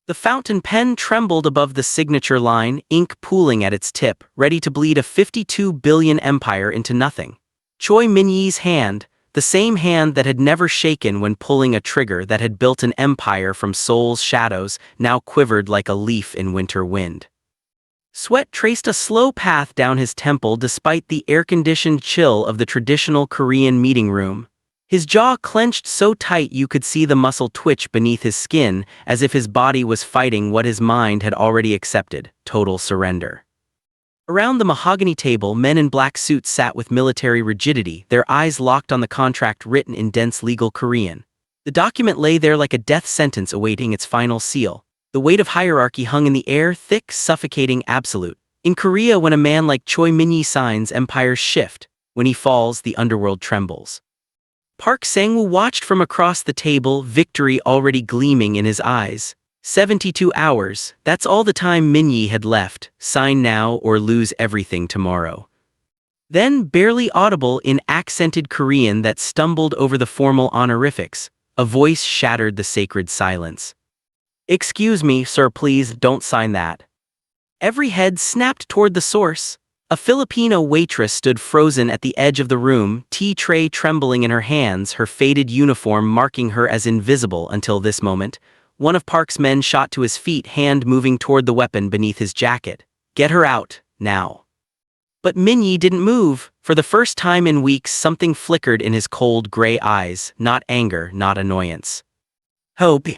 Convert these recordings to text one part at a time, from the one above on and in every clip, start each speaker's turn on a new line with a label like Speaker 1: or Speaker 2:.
Speaker 1: The fountain pen trembled above the signature line, ink pooling at its tip, ready to bleed a 52 billion empire into nothing. Choi Min-yi's hand, the same hand that had never shaken when pulling a trigger that had built an empire from Seoul's shadows, now quivered like a leaf in winter wind. Sweat traced a slow path down his temple despite the air-conditioned chill of the traditional Korean meeting room. His jaw clenched so tight you could see the muscle twitch beneath his skin, as if his body was fighting what his mind had already accepted: total surrender. Around the mahogany table, men in black suits sat with military rigidity, their eyes locked on the contract written in dense legal Korean. The document lay there like a death sentence awaiting its final seal. The weight of hierarchy hung in the air, thick, suffocating, absolute. In Korea, when a man like Choi Min-yi signs, empires shift. When he falls, the underworld trembles. Park Sang-woo watched from across the table, victory already gleaming in his eyes. 72 hours, that's all the time Min-yi had left. Sign now or lose everything tomorrow. Then, barely audible in accented Korean that stumbled over the formal honorifics, a voice shattered the sacred silence. "Excuse me, sir, please don't sign that." Every head snapped toward the source. A Filipino waitress stood frozen at the edge of the room, tea tray trembling in her hands, her faded uniform marking her as invisible until this moment. One of Park's men shot to his feet, hand moving toward the weapon beneath his jacket. "Get her out, now." But Min-yi didn't move. For the first time in weeks, something flickered in his cold gray eyes, not anger, not annoyance. Hope.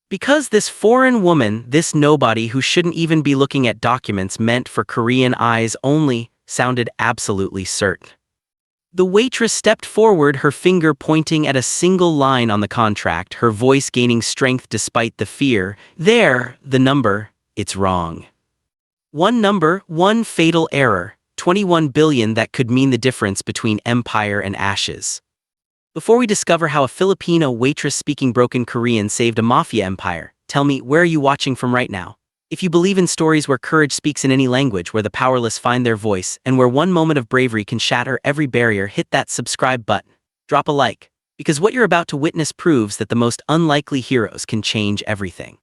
Speaker 1: Because this foreign woman, this nobody who shouldn't even be looking at documents meant for Korean eyes only, sounded absolutely certain. The waitress stepped forward, her finger pointing at a single line on the contract, her voice gaining strength despite the fear. "There, the number, it's wrong. One number, one fatal error, 21 billion that could mean the difference between empire and ashes." Before we discover how a Filipino waitress speaking broken Korean saved a mafia empire, tell me, where are you watching from right now? If you believe in stories where courage speaks in any language, where the powerless find their voice, and where one moment of bravery can shatter every barrier, hit that subscribe button. Drop a like, because what you're about to witness proves that the most unlikely heroes can change everything.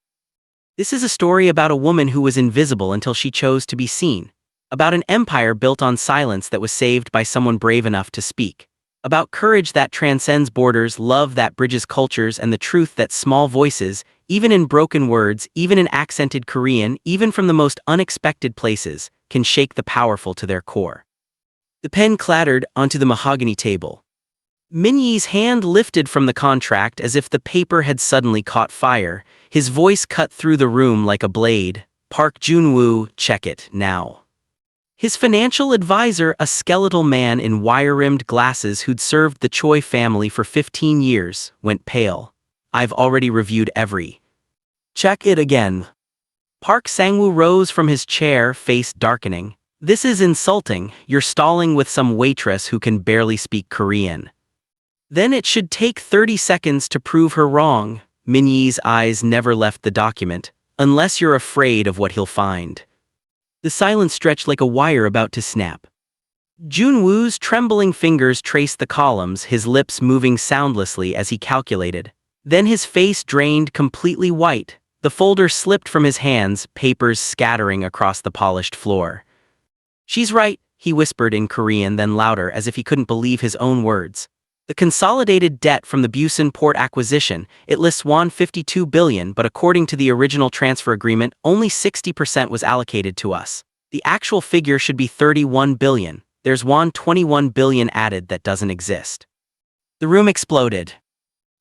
Speaker 1: This is a story about a woman who was invisible until she chose to be seen. About an empire built on silence that was saved by someone brave enough to speak. About courage that transcends borders, love that bridges cultures, and the truth that small voices, even in broken words, even in accented Korean, even from the most unexpected places, can shake the powerful to their core. The pen clattered onto the mahogany table. Min-yi's hand lifted from the contract as if the paper had suddenly caught fire. His voice cut through the room like a blade. "Park Jun-woo, check it, now." His financial advisor, a skeletal man in wire-rimmed glasses who'd served the Choi family for 15 years, went pale. "I've already reviewed every." "Check it again." Park Sang-woo rose from his chair, face darkening. "This is insulting. You're stalling with some waitress who can barely speak Korean." "Then it should take 30 seconds to prove her wrong." Min-yi's eyes never left the document. "Unless you're afraid of what he'll find." The silence stretched like a wire about to snap. Jun-woo's trembling fingers traced the columns, his lips moving soundlessly as he calculated. Then his face drained completely white. The folder slipped from his hands, papers scattering across the polished floor. "She's right," he whispered in Korean, then louder, as if he couldn't believe his own words. "The consolidated debt from the Busan port acquisition, it lists won 52 billion, but according to the original transfer agreement, only 60% was allocated to us. The actual figure should be 31 billion. There's won 21 billion added that doesn't exist." The room exploded.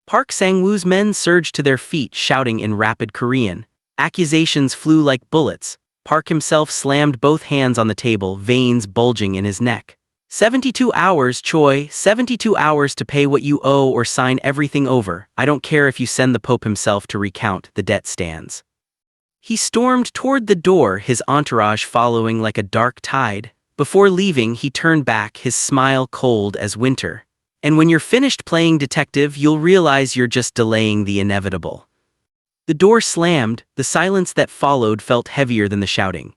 Speaker 1: Park Sang-woo's men surged to their feet, shouting in rapid Korean. Accusations flew like bullets. Park himself slammed both hands on the table, veins bulging in his neck. 72 hours, Choi, 72 hours to pay what you owe or sign everything over. I don't care if you send the Pope himself to recount, the debt stands. He stormed toward the door, his entourage following like a dark tide. Before leaving, he turned back, his smile cold as winter. "And when you're finished playing detective, you'll realize you're just delaying the inevitable." The door slammed, the silence that followed felt heavier than the shouting.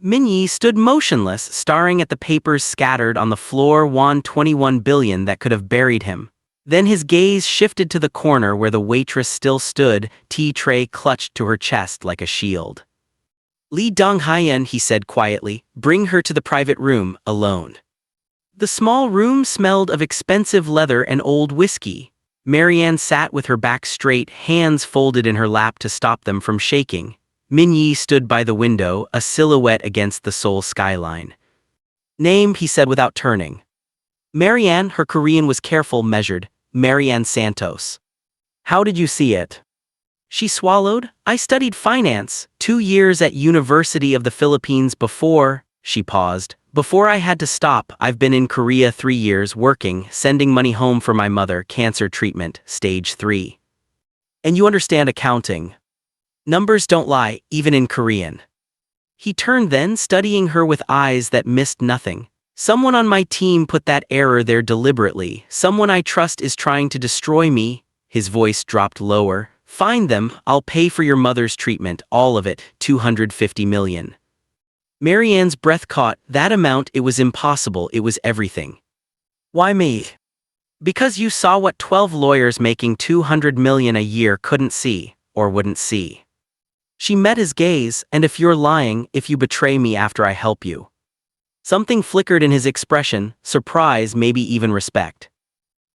Speaker 1: Min-yi stood motionless, staring at the papers scattered on the floor, won 21 billion that could have buried him. Then his gaze shifted to the corner where the waitress still stood, tea tray clutched to her chest like a shield. "Li Donghayan," he said quietly, "bring her to the private room, alone." The small room smelled of expensive leather and old whiskey. Marianne sat with her back straight, hands folded in her lap to stop them from shaking. Minyi stood by the window, a silhouette against the Seoul skyline. "Name," he said without turning. Marianne, her Korean was careful, measured. "Marianne Santos." "How did you see it?" She swallowed. "I studied finance, 2 years at University of the Philippines before," she paused. "Before I had to stop, I've been in Korea 3 years working, sending money home for my mother, cancer treatment, stage 3. And you understand accounting. Numbers don't lie, even in Korean." He turned then, studying her with eyes that missed nothing. "Someone on my team put that error there deliberately. Someone I trust is trying to destroy me." His voice dropped lower. "Find them, I'll pay for your mother's treatment, all of it, 250 million. Marianne's breath caught. That amount, it was impossible, it was everything. "Why me?" "Because you saw what 12 lawyers making 200 million a year couldn't see, or wouldn't see." She met his gaze. "And if you're lying, if you betray me after I help you." Something flickered in his expression, surprise, maybe even respect.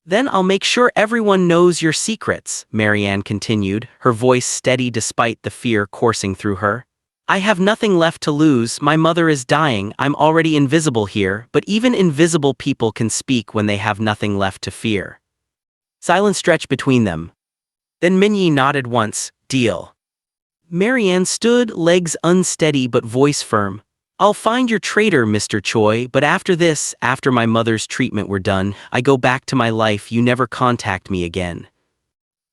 Speaker 1: "Then I'll make sure everyone knows your secrets," Marianne continued, her voice steady despite the fear coursing through her. "I have nothing left to lose, my mother is dying, I'm already invisible here, but even invisible people can speak when they have nothing left to fear." Silence stretched between them. Then Minyi nodded once. "Deal." Marianne stood, legs unsteady but voice firm. "I'll find your traitor, Mr. Choi, but after this, after my mother's treatment were done, I go back to my life, you never contact me again."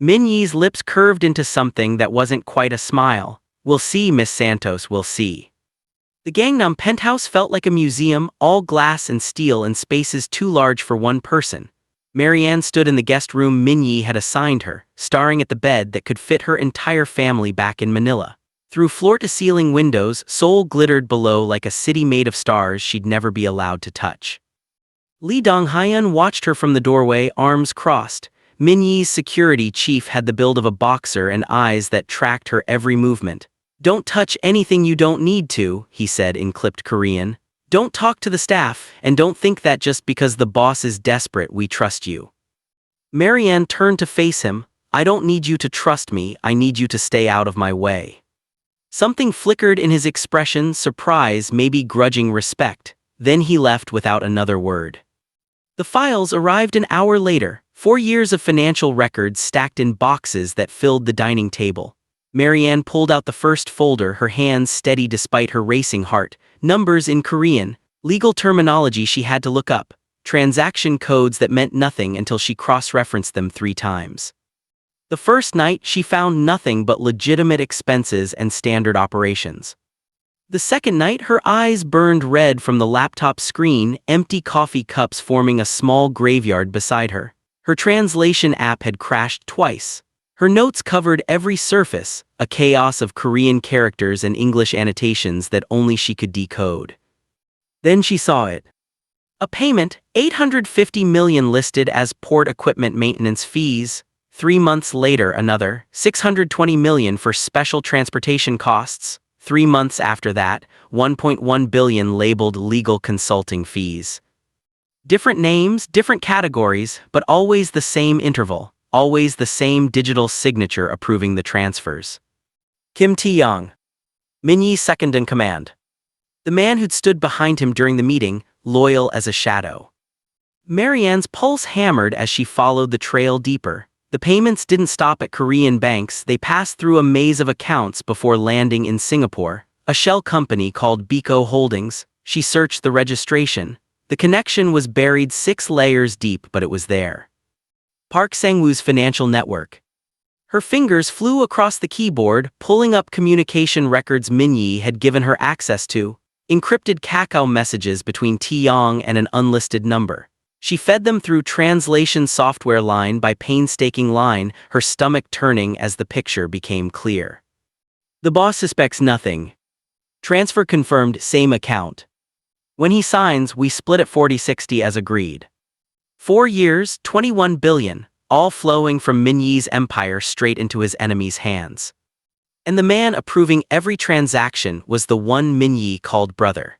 Speaker 1: Minyi's lips curved into something that wasn't quite a smile. "We'll see, Miss Santos, we'll see." The Gangnam penthouse felt like a museum, all glass and steel and spaces too large for one person. Marianne stood in the guest room Minyi had assigned her, staring at the bed that could fit her entire family back in Manila. Through floor-to-ceiling windows, Seoul glittered below like a city made of stars she'd never be allowed to touch. Lee Dong-hyun watched her from the doorway, arms crossed. Minyi's security chief had the build of a boxer and eyes that tracked her every movement. "Don't touch anything you don't need to," he said in clipped Korean. "Don't talk to the staff, and don't think that just because the boss is desperate we trust you." Marianne turned to face him. "I don't need you to trust me, I need you to stay out of my way." Something flickered in his expression, surprise, maybe grudging respect. Then he left without another word. The files arrived an hour later, 4 years of financial records stacked in boxes that filled the dining table. Marianne pulled out the first folder, her hands steady despite her racing heart. Numbers in Korean, legal terminology she had to look up, transaction codes that meant nothing until she cross-referenced them 3 times. The first night, she found nothing but legitimate expenses and standard operations. The second night, her eyes burned red from the laptop screen, empty coffee cups forming a small graveyard beside her. Her translation app had crashed twice. Her notes covered every surface, a chaos of Korean characters and English annotations that only she could decode. Then she saw it. A payment, 850 million listed as port equipment maintenance fees. 3 months later, another, 620 million for special transportation costs. 3 months after that, 1.1 billion labeled legal consulting fees. Different names, different categories, but always the same interval, always the same digital signature approving the transfers. Kim Tae-young, Minyi's second in command. The man who'd stood behind him during the meeting, loyal as a shadow. Marianne's pulse hammered as she followed the trail deeper. The payments didn't stop at Korean banks, they passed through a maze of accounts before landing in Singapore, a shell company called Biko Holdings. She searched the registration. The connection was buried 6 layers deep, but it was there. Park Sang-woo's financial network. Her fingers flew across the keyboard, pulling up communication records Minyi had given her access to, encrypted Kakao messages between Tae-young and an unlisted number. She fed them through translation software line by painstaking line, her stomach turning as the picture became clear. The boss suspects nothing. Transfer confirmed, same account. When he signs, we split at 40-60 as agreed. 4 years, 21 billion. all flowing from Minyi's empire straight into his enemy's hands. And the man approving every transaction was the one Minyi called brother.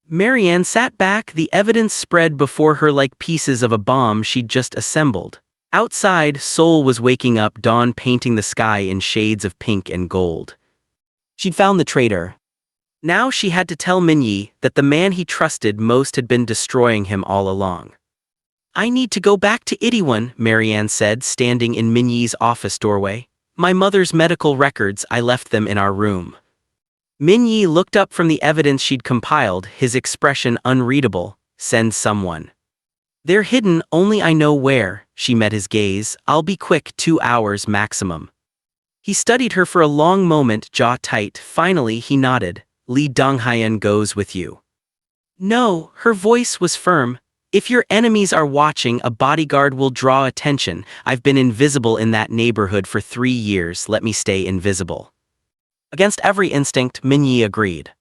Speaker 1: Marianne sat back, the evidence spread before her like pieces of a bomb she'd just assembled. Outside, Seoul was waking up, dawn painting the sky in shades of pink and gold. She'd found the traitor. Now she had to tell Minyi that the man he trusted most had been destroying him all along. "I need to go back to Itaewon," Marianne said, standing in Minyi's office doorway. "My mother's medical records, I left them in our room." Minyi looked up from the evidence she'd compiled, his expression unreadable. "Send someone." "They're hidden, only I know where." She met his gaze. "I'll be quick, 2 hours maximum." He studied her for a long moment, jaw tight. Finally he nodded. "Lee Donghyun goes with you." "No," her voice was firm. "If your enemies are watching, a bodyguard will draw attention. I've been invisible in that neighborhood for 3 years, let me stay invisible." Against every instinct, Minyi agreed.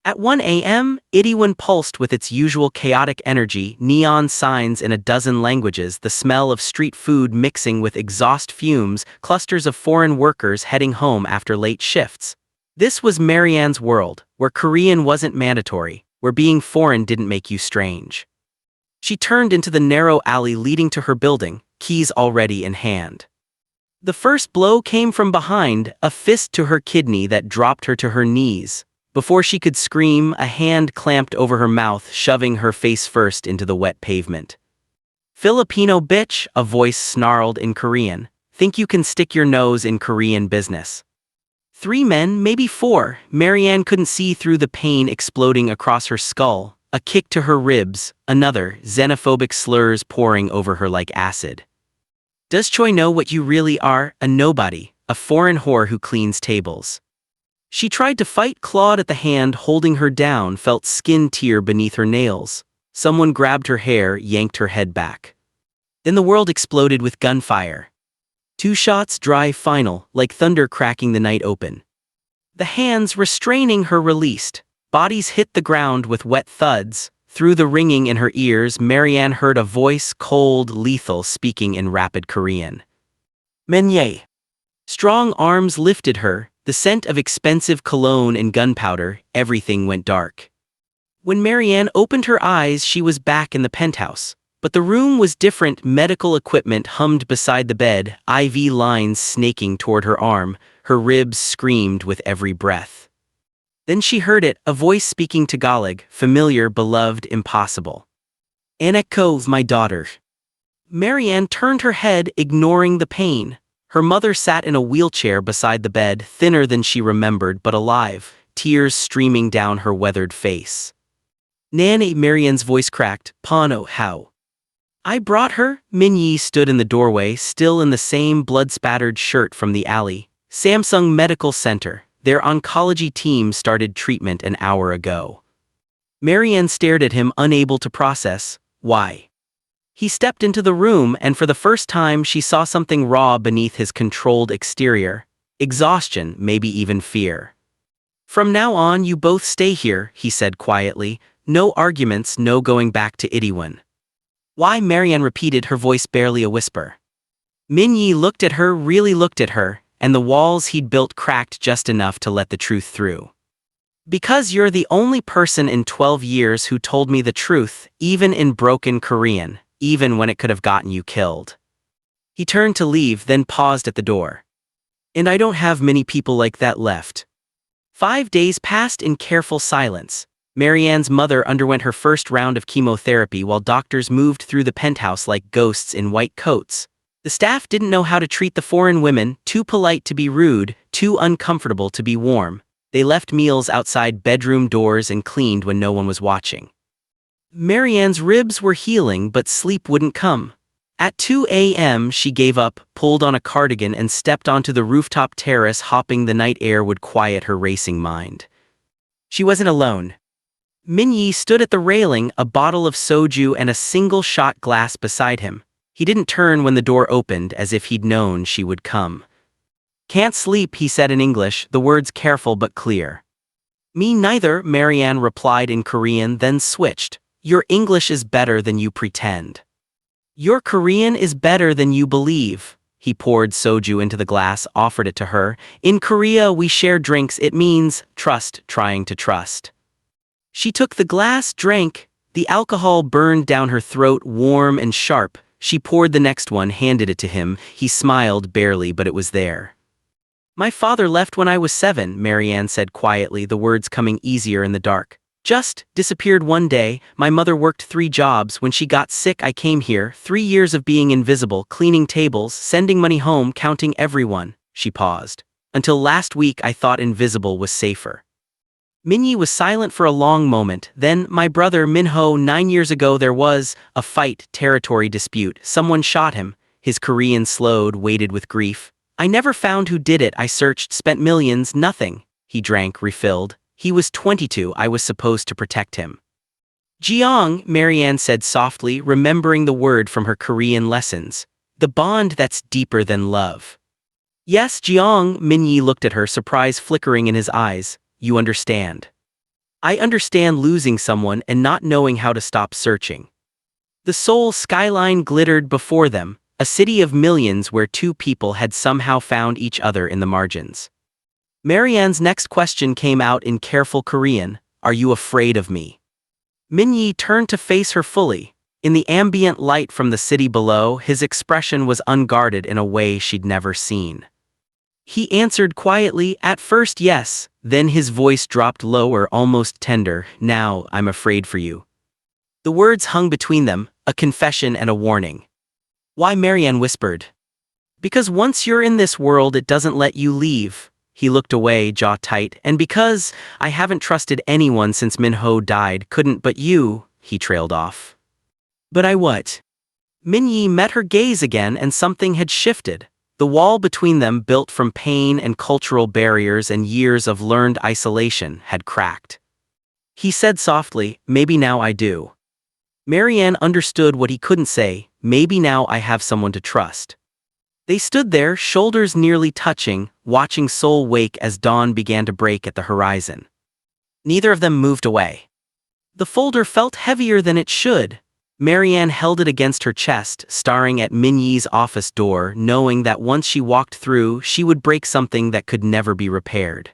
Speaker 1: At 1 a.m., Itaewon pulsed with its usual chaotic energy, neon signs in a dozen languages, the smell of street food mixing with exhaust fumes, clusters of foreign workers heading home after late shifts. This was Marianne's world, where Korean wasn't mandatory, where being foreign didn't make you strange. She turned into the narrow alley leading to her building, keys already in hand. The first blow came from behind, a fist to her kidney that dropped her to her knees. Before she could scream, a hand clamped over her mouth, shoving her face first into the wet pavement. "Filipino bitch," a voice snarled in Korean. "Think you can stick your nose in Korean business?" 3 men, maybe 4. Marianne couldn't see through the pain exploding across her skull. A kick to her ribs, another, xenophobic slurs pouring over her like acid. "Does Choi know what you really are? A nobody, a foreign whore who cleans tables." She tried to fight, clawed at the hand holding her down, felt skin tear beneath her nails. Someone grabbed her hair, yanked her head back. Then the world exploded with gunfire. 2 shots, dry, final, like thunder cracking the night open. The hands restraining her released. Bodies hit the ground with wet thuds. Through the ringing in her ears, Marianne heard a voice, cold, lethal, speaking in rapid Korean. "Menye." Strong arms lifted her, the scent of expensive cologne and gunpowder. Everything went dark. When Marianne opened her eyes, she was back in the penthouse. But the room was different. Medical equipment hummed beside the bed, IV lines snaking toward her arm. Her ribs screamed with every breath. Then she heard it, a voice speaking Tagalog, familiar, beloved, impossible. "Anak ko, my daughter." Marianne turned her head, ignoring the pain. Her mother sat in a wheelchair beside the bed, thinner than she remembered but alive, tears streaming down her weathered face. "Nanny," Marianne's voice cracked. "Pano, how?" "I brought her." Minyi stood in the doorway, still in the same blood-spattered shirt from the alley. "Samsung Medical Center. Their oncology team started treatment an hour ago." Marianne stared at him, unable to process. Why? He stepped into the room, and for the first time she saw something raw beneath his controlled exterior. Exhaustion, maybe even fear. "From now on you both stay here," he said quietly. "No arguments, no going back to Itaewon." "Why?" Marianne repeated, her voice barely a whisper. Minyi looked at her, really looked at her, and the walls he'd built cracked just enough to let the truth through. "Because you're the only person in 12 years who told me the truth, even in broken Korean, even when it could have gotten you killed." He turned to leave, then paused at the door. "And I don't have many people like that left." 5 days passed in careful silence. Marianne's mother underwent her first round of chemotherapy while doctors moved through the penthouse like ghosts in white coats. The staff didn't know how to treat the foreign women, too polite to be rude, too uncomfortable to be warm. They left meals outside bedroom doors and cleaned when no one was watching. Marianne's ribs were healing, but sleep wouldn't come. At 2 a.m. she gave up, pulled on a cardigan and stepped onto the rooftop terrace, hoping the night air would quiet her racing mind. She wasn't alone. Minyi stood at the railing, a bottle of soju and a single shot glass beside him. He didn't turn when the door opened, as if he'd known she would come. "Can't sleep," he said in English, the words careful but clear. "Me neither," Marianne replied in Korean, then switched. "Your English is better than you pretend." Your Korean is better than you believe. He poured soju into the glass, offered it to her. In Korea, we share drinks. It means trust, trying to trust. She took the glass, drank. The alcohol burned down her throat, warm and sharp. She poured the next one, handed it to him. He smiled barely, but it was there. My father left when I was 7, Marianne said quietly, the words coming easier in the dark. Just disappeared one day. My mother worked 3 jobs. When she got sick, I came here. 3 years of being invisible, cleaning tables, sending money home, counting everyone. She paused. Until last week, I thought invisible was safer. Minyi was silent for a long moment. Then, my brother Minho, 9 years ago there was a fight, territory dispute. Someone shot him. His Korean slowed, weighted with grief. I never found who did it. I searched, spent millions, nothing. He drank, refilled. He was 22. I was supposed to protect him. Jeong, Marianne said softly, remembering the word from her Korean lessons. The bond that's deeper than love. Yes, Jeong, Minyi looked at her, surprise flickering in his eyes. You understand. I understand losing someone and not knowing how to stop searching. The Seoul skyline glittered before them, a city of millions where 2 people had somehow found each other in the margins. Marianne's next question came out in careful Korean. Are you afraid of me? Minyi turned to face her fully. In the ambient light from the city below, his expression was unguarded in a way she'd never seen. He answered quietly, at first yes, then his voice dropped lower, almost tender. Now, I'm afraid for you. The words hung between them, a confession and a warning. Why? Marianne whispered. Because once you're in this world it doesn't let you leave. He looked away, jaw tight. And because I haven't trusted anyone since Minho died, couldn't but you, he trailed off. But I what? Minyi met her gaze again and something had shifted. The wall between them, built from pain and cultural barriers and years of learned isolation, had cracked. He said softly, maybe now I do. Marianne understood what he couldn't say, maybe now I have someone to trust. They stood there, shoulders nearly touching, watching Seoul wake as dawn began to break at the horizon. Neither of them moved away. The folder felt heavier than it should. Marianne held it against her chest, staring at Minyi's office door, knowing that once she walked through, she would break something that could never be repaired.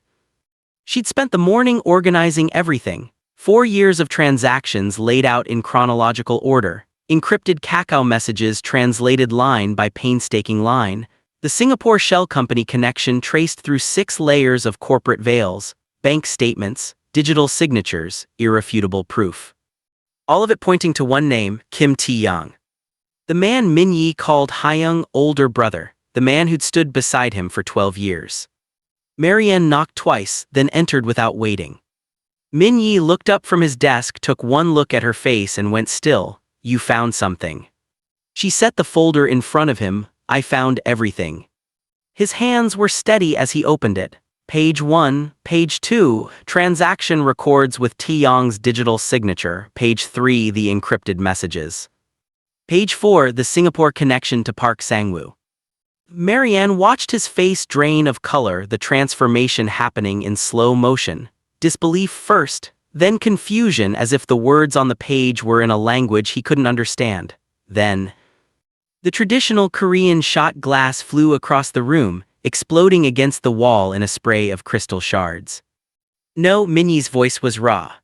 Speaker 1: She'd spent the morning organizing everything. 4 years of transactions laid out in chronological order, encrypted Kakao messages translated line by painstaking line, the Singapore shell company connection traced through 6 layers of corporate veils, bank statements, digital signatures, irrefutable proof. All of it pointing to one name, Kim Tae-young. The man Minyi called Hyung, older brother, the man who'd stood beside him for 12 years. Marianne knocked twice, then entered without waiting. Minyi looked up from his desk, took one look at her face and went still. You found something. She set the folder in front of him. I found everything. His hands were steady as he opened it. Page 1, page 2, transaction records with Tae-young's digital signature. Page 3, the encrypted messages. Page 4, the Singapore connection to Park Sang-woo. Marianne watched his face drain of color, the transformation happening in slow motion. Disbelief first, then confusion, as if the words on the page were in a language he couldn't understand. Then, the traditional Korean shot glass flew across the room, exploding against the wall in a spray of crystal shards. No, Minyi's voice was raw.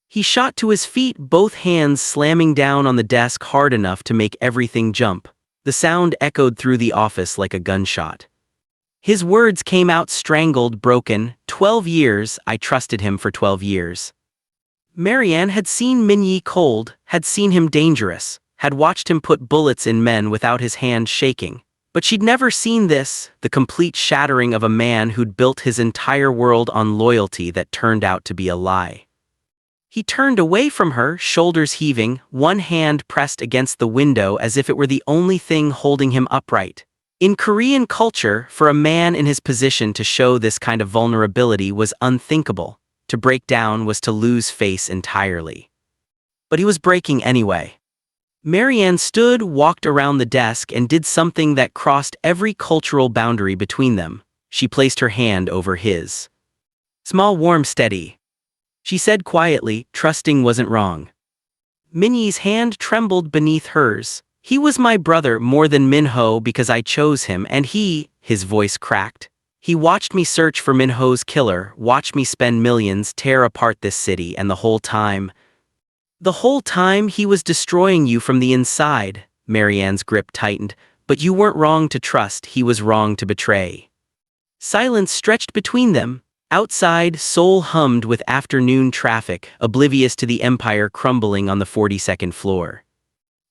Speaker 1: He shot to his feet, both hands slamming down on the desk hard enough to make everything jump. The sound echoed through the office like a gunshot. His words came out strangled, broken. 12 years, I trusted him for 12 years. Marianne had seen Minyi cold, had seen him dangerous, had watched him put bullets in men without his hand shaking. But she'd never seen this, the complete shattering of a man who'd built his entire world on loyalty that turned out to be a lie. He turned away from her, shoulders heaving, one hand pressed against the window as if it were the only thing holding him upright. In Korean culture, for a man in his position to show this kind of vulnerability was unthinkable. To break down was to lose face entirely. But he was breaking anyway. Marianne stood, walked around the desk, and did something that crossed every cultural boundary between them. She placed her hand over his. Small, warm, steady. She said quietly, trusting wasn't wrong. Minyi's hand trembled beneath hers. He was my brother more than Min-ho because I chose him and his voice cracked. He watched me search for Min-ho's killer, watched me spend millions, tear apart this city, and the whole time he was destroying you from the inside. Marianne's grip tightened. But you weren't wrong to trust, he was wrong to betray. Silence stretched between them. Outside, Seoul hummed with afternoon traffic, oblivious to the empire crumbling on the 42nd floor.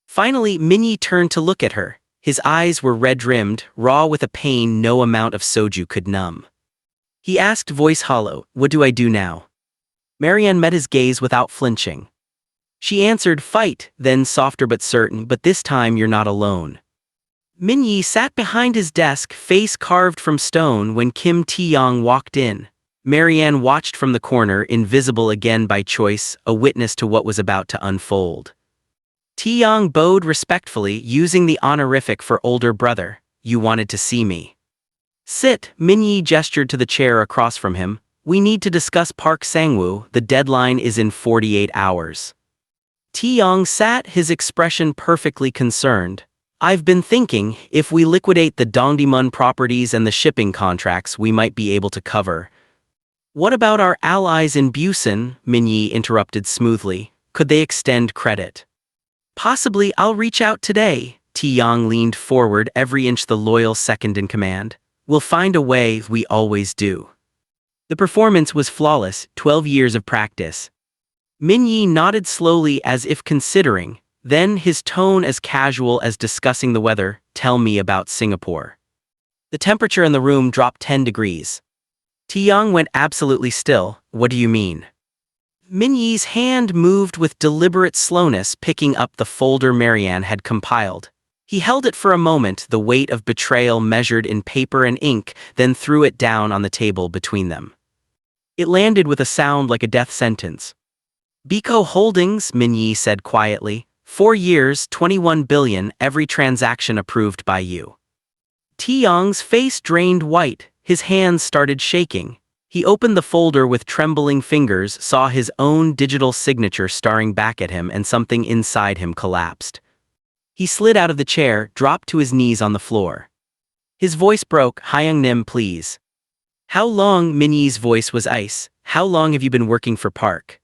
Speaker 1: Finally, Min-yi turned to look at her. His eyes were red-rimmed, raw with a pain no amount of soju could numb. He asked, voice hollow, "What do I do now?" Marianne met his gaze without flinching. She answered, "Fight," then softer but certain, "But this time you're not alone." Min-yi sat behind his desk, face carved from stone, when Kim Tae-yong walked in. Marianne watched from the corner, invisible again by choice, a witness to what was about to unfold. Tae-yong bowed respectfully, using the honorific for older brother. "You wanted to see me." "Sit," Min-yi gestured to the chair across from him. "We need to discuss Park Sang-woo, the deadline is in 48 hours. Tae-yong sat, his expression perfectly concerned. "I've been thinking, if we liquidate the Dongdaemun properties and the shipping contracts, we might be able to cover." "What about our allies in Busan?" Min-yi interrupted smoothly. "Could they extend credit?" "Possibly, I'll reach out today." Tae-yong leaned forward, every inch the loyal second in command. "We'll find a way, we always do." The performance was flawless, 12 years of practice. Min-yi nodded slowly as if considering, then his tone as casual as discussing the weather. "Tell me about Singapore." The temperature in the room dropped 10 degrees. Tae-yong went absolutely still. "What do you mean?" Min-yi's hand moved with deliberate slowness, picking up the folder Marianne had compiled. He held it for a moment, the weight of betrayal measured in paper and ink, then threw it down on the table between them. It landed with a sound like a death sentence. "Biko Holdings," Min-yi said quietly. 4 years, 21 billion, every transaction approved by you." Tae-yong's face drained white, his hands started shaking. He opened the folder with trembling fingers, saw his own digital signature staring back at him, and something inside him collapsed. He slid out of the chair, dropped to his knees on the floor. His voice broke. "Hyung-nim, please." "How long?" Min-yi's voice was ice. "How long have you been working for Park?"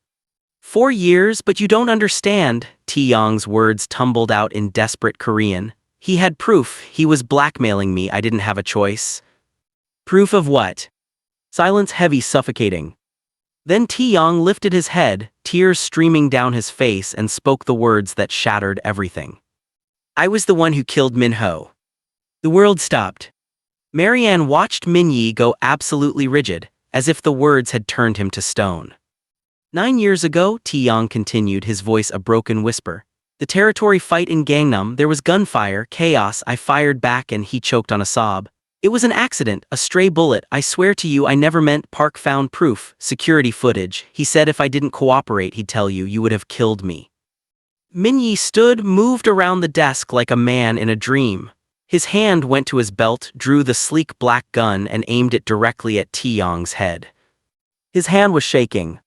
Speaker 1: 4 years, but you don't understand." Tae-yong's words tumbled out in desperate Korean. "He had proof, he was blackmailing me, I didn't have a choice." "Proof of what?" Silence heavy, suffocating. Then Tae-yong lifted his head, tears streaming down his face, and spoke the words that shattered everything. "I was the one who killed Min-ho." The world stopped. Marianne watched Min-yi go absolutely rigid, as if the words had turned him to stone. 9 years ago, Tae-yong continued, his voice a broken whisper. "The territory fight in Gangnam, there was gunfire, chaos, I fired back," and he choked on a sob. "It was an accident, a stray bullet, I swear to you I never meant." Park found proof, security footage. He said if I didn't cooperate, he'd tell you, you would have killed me. Min-yi stood, moved around the desk like a man in a dream. His hand went to his belt, drew the sleek black gun, and aimed it directly at Tae-yong's head. His hand was shaking.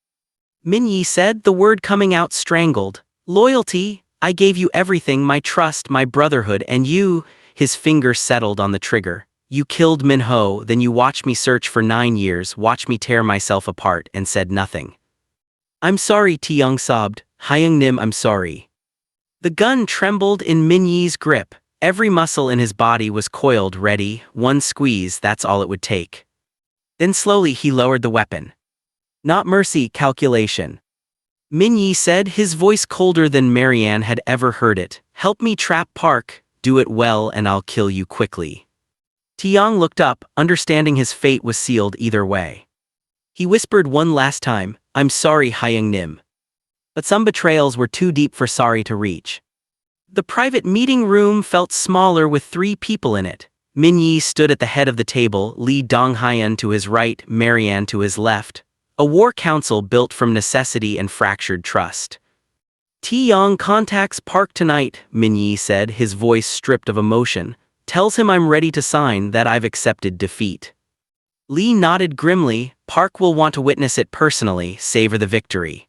Speaker 1: Min-yi said, the word coming out strangled. "Loyalty, I gave you everything, my trust, my brotherhood, and you." His finger settled on the trigger. "You killed Min-ho, then you watched me search for 9 years, watched me tear myself apart, and said nothing." "I'm sorry," Tae-yong sobbed. "Hyung-nim, I'm sorry." The gun trembled in Min-yi's grip. Every muscle in his body was coiled, ready. One squeeze, that's all it would take. Then slowly he lowered the weapon. "Not mercy, calculation." Min-yi said, his voice colder than Marianne had ever heard it. "Help me trap Park, do it well and I'll kill you quickly." Tae-yong looked up, understanding his fate was sealed either way. He whispered one last time, "I'm sorry, Hyung-nim." But some betrayals were too deep for sorry to reach. The private meeting room felt smaller with 3 people in it. Min-yi stood at the head of the table, Lee Dong-hyun to his right, Marianne to his left. A war council built from necessity and fractured trust. "Tae-yong contacts Park tonight," Min-yi said, his voice stripped of emotion. "Tells him I'm ready to sign, that I've accepted defeat." Lee nodded grimly. "Park will want to witness it personally, savor the victory."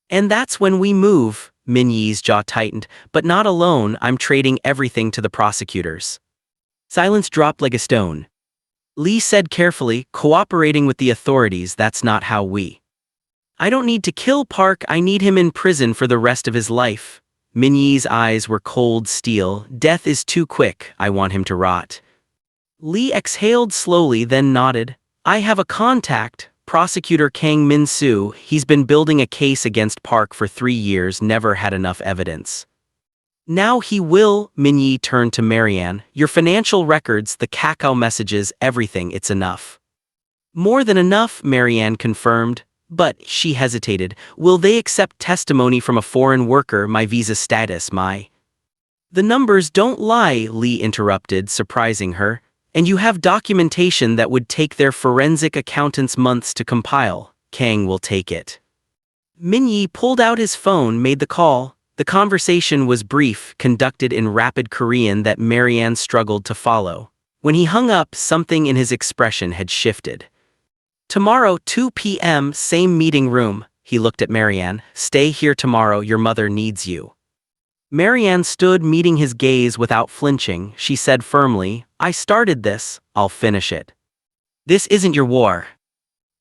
Speaker 1: "And that's when we move." Min Yi's jaw tightened. But not alone, I'm trading everything to the prosecutors. Silence dropped like a stone. Lee said carefully, cooperating with the authorities, that's not how we. I don't need to kill Park, I need him in prison for the rest of his life. Min Yi's eyes were cold steel. Death is too quick, I want him to rot. Lee exhaled slowly, then nodded. I have a contact, Prosecutor Kang Min-soo. He's been building a case against Park for 3 years, never had enough evidence. Now he will. Min Yi turned to Marianne. Your financial records, the Kakao messages, everything, it's enough. More than enough, Marianne confirmed. But, she hesitated, will they accept testimony from a foreign worker, my visa status, my... The numbers don't lie, Lee interrupted, surprising her. And you have documentation that would take their forensic accountants months to compile. Kang will take it. Min Yi pulled out his phone, made the call. The conversation was brief, conducted in rapid Korean that Marianne struggled to follow. When he hung up, something in his expression had shifted. Tomorrow, 2 p.m., same meeting room. He looked at Marianne. Stay here tomorrow, your mother needs you. Marianne stood, meeting his gaze without flinching. She said firmly, I started this, I'll finish it. This isn't your war.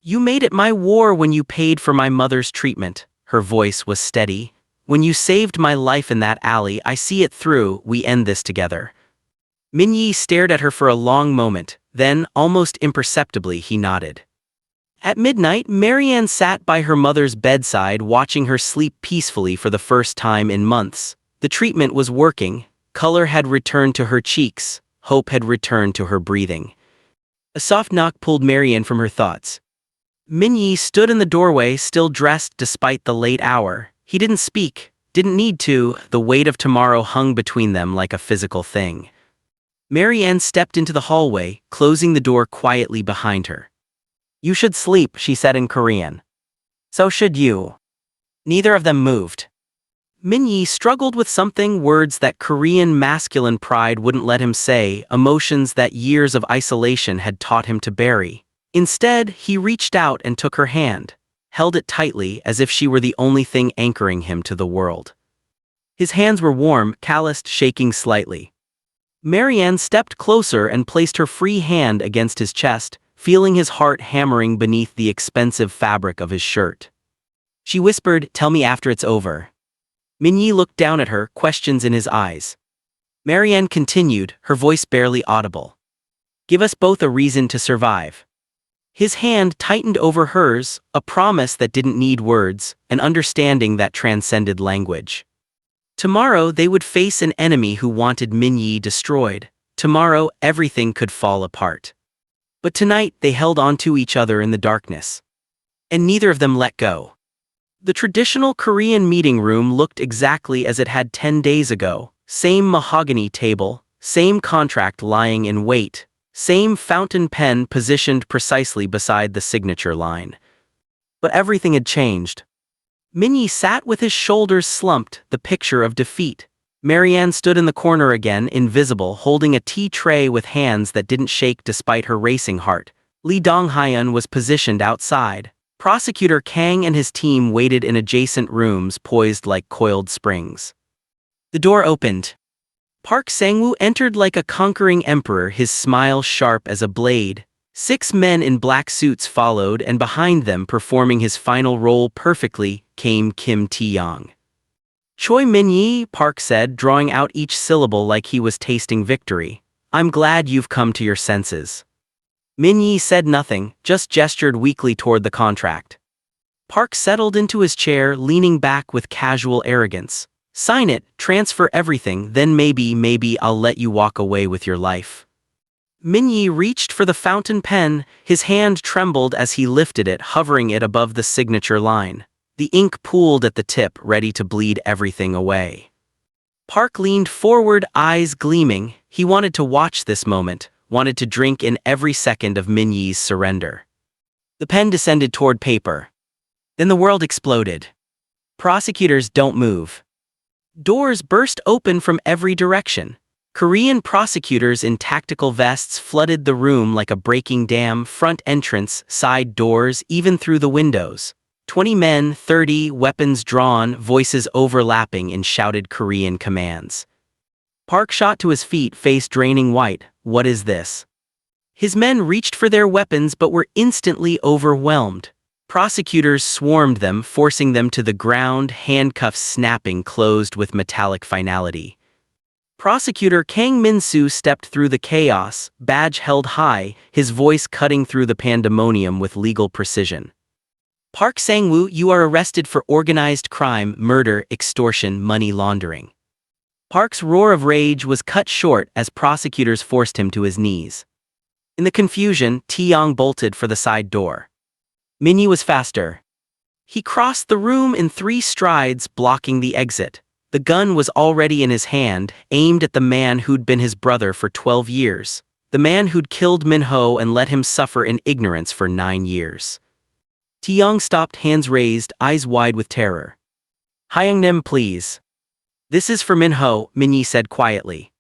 Speaker 1: You made it my war when you paid for my mother's treatment. Her voice was steady. When you saved my life in that alley, I see it through, we end this together. Min Yi stared at her for a long moment, then, almost imperceptibly, he nodded. At midnight, Marianne sat by her mother's bedside, watching her sleep peacefully for the first time in months. The treatment was working, color had returned to her cheeks, hope had returned to her breathing. A soft knock pulled Marianne from her thoughts. Min Yi stood in the doorway, still dressed despite the late hour. He didn't speak, didn't need to, the weight of tomorrow hung between them like a physical thing. Marianne stepped into the hallway, closing the door quietly behind her. You should sleep, she said in Korean. So should you. Neither of them moved. Min Yi struggled with something, words that Korean masculine pride wouldn't let him say, emotions that years of isolation had taught him to bury. Instead, he reached out and took her hand, held it tightly as if she were the only thing anchoring him to the world. His hands were warm, calloused, shaking slightly. Marianne stepped closer and placed her free hand against his chest, feeling his heart hammering beneath the expensive fabric of his shirt. She whispered, tell me after it's over. Min Yi looked down at her, questions in his eyes. Marianne continued, her voice barely audible. Give us both a reason to survive. His hand tightened over hers, a promise that didn't need words, an understanding that transcended language. Tomorrow they would face an enemy who wanted Min Yi destroyed. Tomorrow everything could fall apart. But tonight they held on to each other in the darkness. And neither of them let go. The traditional Korean meeting room looked exactly as it had 10 days ago. Same mahogany table, same contract lying in wait, same fountain pen positioned precisely beside the signature line. But everything had changed. Min Yi sat with his shoulders slumped, the picture of defeat. Marianne stood in the corner again, invisible, holding a tea tray with hands that didn't shake despite her racing heart. Lee Dong-hyun was positioned outside. Prosecutor Kang and his team waited in adjacent rooms, poised like coiled springs. The door opened. Park Sang-woo entered like a conquering emperor, his smile sharp as a blade. 6 men in black suits followed, and behind them, performing his final role perfectly, came Kim Tae-young. Choi Min-yi, Park said, drawing out each syllable like he was tasting victory. I'm glad you've come to your senses. Min-yi said nothing, just gestured weakly toward the contract. Park settled into his chair, leaning back with casual arrogance. Sign it, transfer everything, then maybe I'll let you walk away with your life. Min-yi reached for the fountain pen, his hand trembled as he lifted it, hovering it above the signature line. The ink pooled at the tip, ready to bleed everything away. Park leaned forward, eyes gleaming. He wanted to watch this moment, wanted to drink in every second of Min-yi's surrender. The pen descended toward paper. Then the world exploded. Prosecutors, don't move. Doors burst open from every direction. Korean prosecutors in tactical vests flooded the room like a breaking dam, front entrance, side doors, even through the windows. 20 men, 30, weapons drawn, voices overlapping in shouted Korean commands. Park shot to his feet, face draining white. What is this? His men reached for their weapons but were instantly overwhelmed. Prosecutors swarmed them, forcing them to the ground, handcuffs snapping closed with metallic finality. Prosecutor Kang Min-soo stepped through the chaos, badge held high, his voice cutting through the pandemonium with legal precision. Park Sang-woo, you are arrested for organized crime, murder, extortion, money laundering. Park's roar of rage was cut short as prosecutors forced him to his knees. In the confusion, Tae-yong bolted for the side door. Min-yi was faster. He crossed the room in 3 strides, blocking the exit. The gun was already in his hand, aimed at the man who'd been his brother for 12 years. The man who'd killed Min-ho and let him suffer in ignorance for 9 years. Tae-yong stopped, hands raised, eyes wide with terror. Hyung-nim, please. This is for Min-ho, Min-yi said quietly.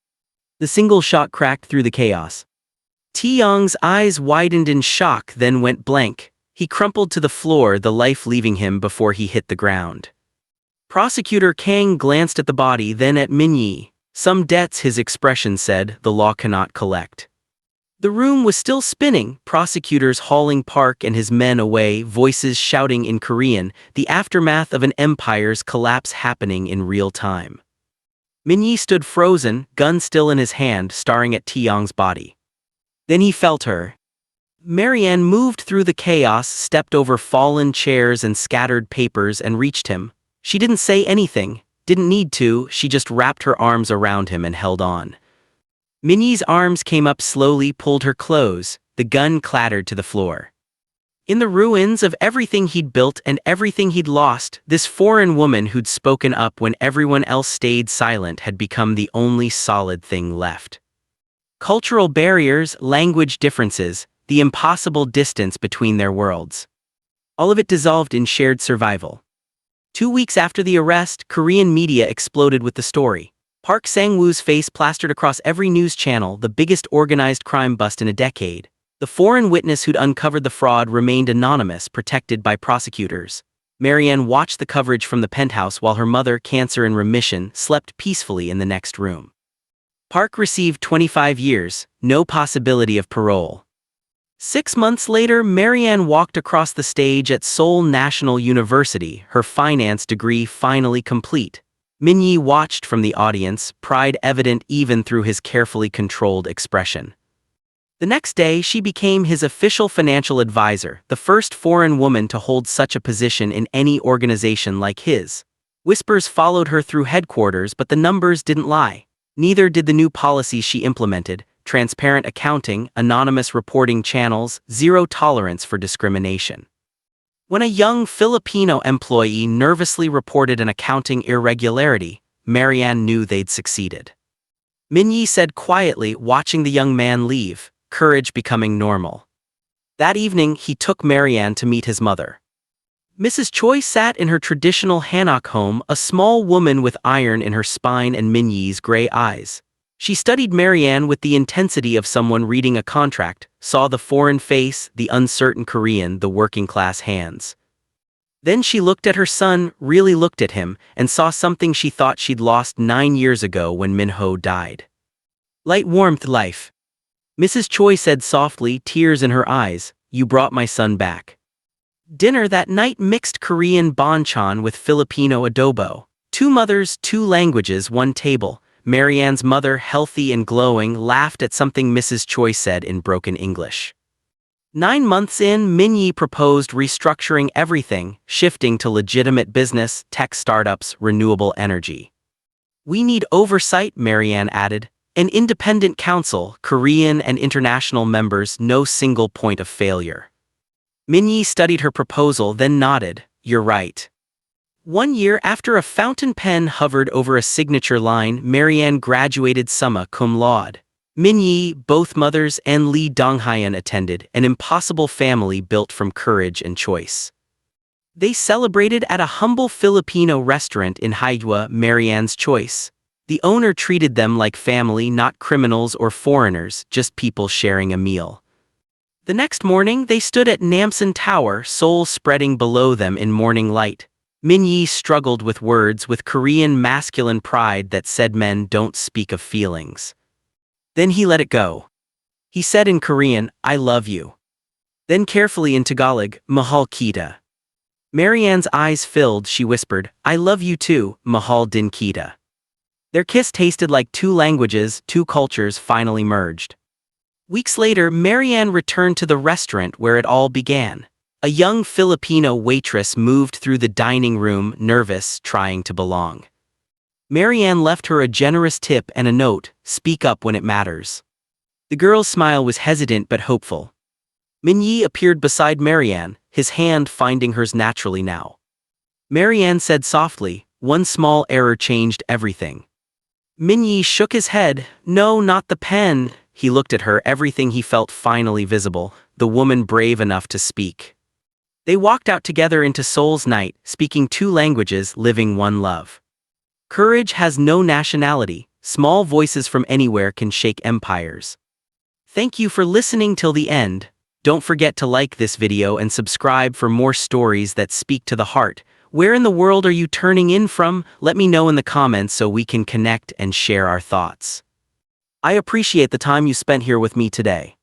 Speaker 1: The single shot cracked through the chaos. Tae-yong's eyes widened in shock, then went blank. He crumpled to the floor, the life leaving him before he hit the ground. Prosecutor Kang glanced at the body, then at Min-yi. Some debts, his expression said, the law cannot collect. The room was still spinning, prosecutors hauling Park and his men away, voices shouting in Korean, the aftermath of an empire's collapse happening in real time. Min-yi stood frozen, gun still in his hand, staring at Tae-yong's body. Then he felt her. Marianne moved through the chaos, stepped over fallen chairs and scattered papers and reached him. She didn't say anything, didn't need to, she just wrapped her arms around him and held on. Min-yi's arms came up slowly, pulled her close, the gun clattered to the floor. In the ruins of everything he'd built and everything he'd lost, this foreign woman who'd spoken up when everyone else stayed silent had become the only solid thing left. Cultural barriers, language differences, the impossible distance between their worlds. All of it dissolved in shared survival. 2 weeks after the arrest, Korean media exploded with the story. Park Sang-woo's face plastered across every news channel, the biggest organized crime bust in a decade. The foreign witness who'd uncovered the fraud remained anonymous, protected by prosecutors. Marianne watched the coverage from the penthouse while her mother, cancer in remission, slept peacefully in the next room. Park received 25 years, no possibility of parole. 6 months later, Marianne walked across the stage at Seoul National University, her finance degree finally complete. Min-yi watched from the audience, pride evident even through his carefully controlled expression. The next day, she became his official financial advisor, the first foreign woman to hold such a position in any organization like his. Whispers followed her through headquarters, but the numbers didn't lie. Neither did the new policies she implemented: transparent accounting, anonymous reporting channels, zero tolerance for discrimination. When a young Filipino employee nervously reported an accounting irregularity, Marianne knew they'd succeeded. Min-yi said quietly, watching the young man leave, courage becoming normal. That evening, he took Marianne to meet his mother. Mrs. Choi sat in her traditional hanok home, a small woman with iron in her spine and Min-yi's gray eyes. She studied Marianne with the intensity of someone reading a contract, saw the foreign face, the uncertain Korean, the working-class hands. Then she looked at her son, really looked at him, and saw something she thought she'd lost 9 years ago when Min-ho died. Light, warmth, life. Mrs. Choi said softly, tears in her eyes, you brought my son back. Dinner that night mixed Korean banchan with Filipino adobo. 2 mothers, 2 languages, 1 table. Marianne's mother, healthy and glowing, laughed at something Mrs. Choi said in broken English. 9 months in, Min-yi proposed restructuring everything, shifting to legitimate business, tech startups, renewable energy. We need oversight, Marianne added. An independent council, Korean and international members, no single point of failure. Min-yi studied her proposal, then nodded. You're right. 1 year after a fountain pen hovered over a signature line, Marianne graduated summa cum laude. Min-yi, both mothers, and Lee Dong-hyeon attended, an impossible family built from courage and choice. They celebrated at a humble Filipino restaurant in Haigwa, Marianne's choice. The owner treated them like family, not criminals or foreigners, just people sharing a meal. The next morning, they stood at Namsan Tower, Seoul spreading below them in morning light. Min Yi struggled with words with Korean masculine pride that said men don't speak of feelings. Then he let it go. He said in Korean, I love you. Then carefully in Tagalog, Mahal kita. Marianne's eyes filled, she whispered, I love you too, Mahal din kita. Their kiss tasted like two languages, two cultures finally merged. Weeks later, Marianne returned to the restaurant where it all began. A young Filipino waitress moved through the dining room, nervous, trying to belong. Marianne left her a generous tip and a note, speak up when it matters. The girl's smile was hesitant but hopeful. Min Yi appeared beside Marianne, his hand finding hers naturally now. Marianne said softly, one small error changed everything. Min Yi shook his head, no, not the pen. He looked at her, everything he felt finally visible, the woman brave enough to speak. They walked out together into Seoul's night, speaking two languages, living one love. Courage has no nationality, small voices from anywhere can shake empires. Thank you for listening till the end. Don't forget to like this video and subscribe for more stories that speak to the heart. Where in the world are you turning in from? Let me know in the comments so we can connect and share our thoughts. I appreciate the time you spent here with me today.